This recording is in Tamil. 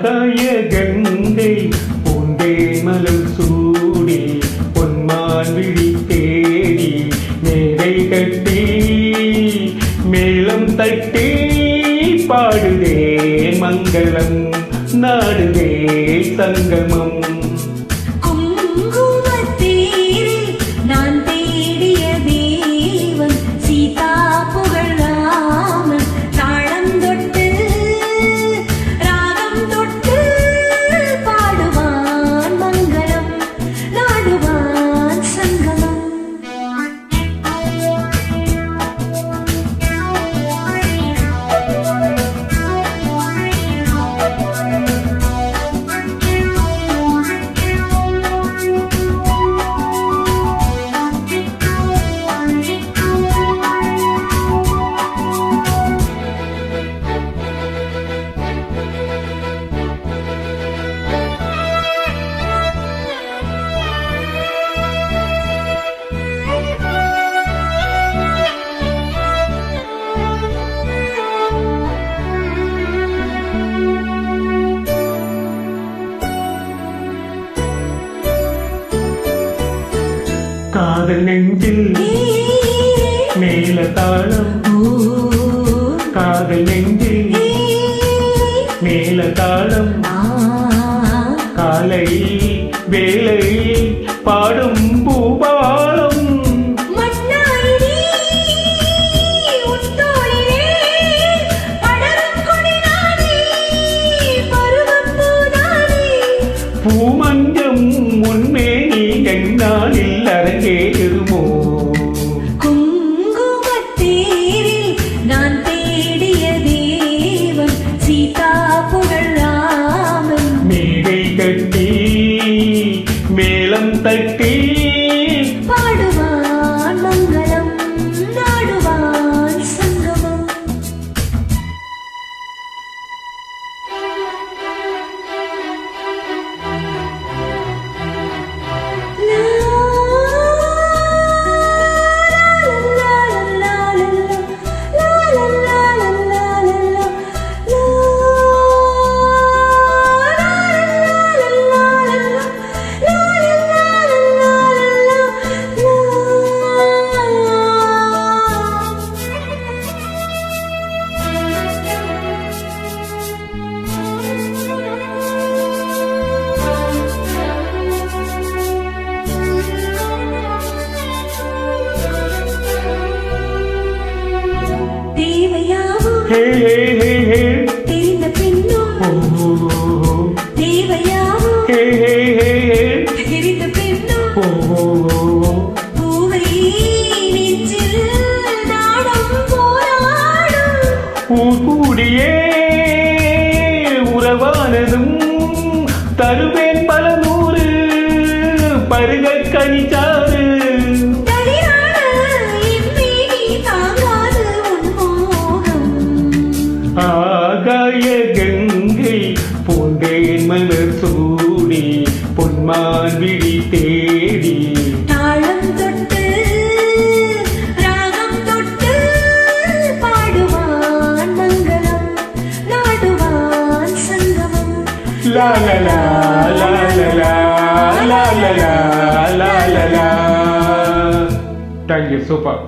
ஆகாய கங்கை பூந்தேன் மலர் சூடி பொன்மான் விழி தேடி மேடை கட்டி மேளம் தட்டி பாடுதே மங்களம் நாடுதே சங்கமம். காதல் நெஞ்சில் மேல தாளம், காதல் நெஞ்சில் மேல தாளம், காலை வேலை பாடும் பூபாலம். பூமஞ்சம் முன்மேனி என்னாலில் அரங்கேறுமோ? குங்குமத்தேரில் நான் தேடிய தேவன் சீதா புகழ் ராமன். மேடை கட்டி மேளம் தட்டி பாடுவான் மங்களம் நாடுவான் சங்கமம். தெரிந்த பெண்ணும் தேவையாவும் தெரிந்த பெண்ணும் பூவை நெஞ்சில் நாடம் போராடும். கூடியே உறவானதும் தருவேன் பல நூறு பருக கனிச்சாறு. ஆகாய கங்கை பூந்தேன் மலர் சூடி பொன்மான் விழி தேடி தாளம் தொட்டு ராகம் தொட்டு பாடுவான் மங்களம் நாடுவான் சங்கமம். லா லா லா லா லா லா லா லா லா லா லா. Thank you, super.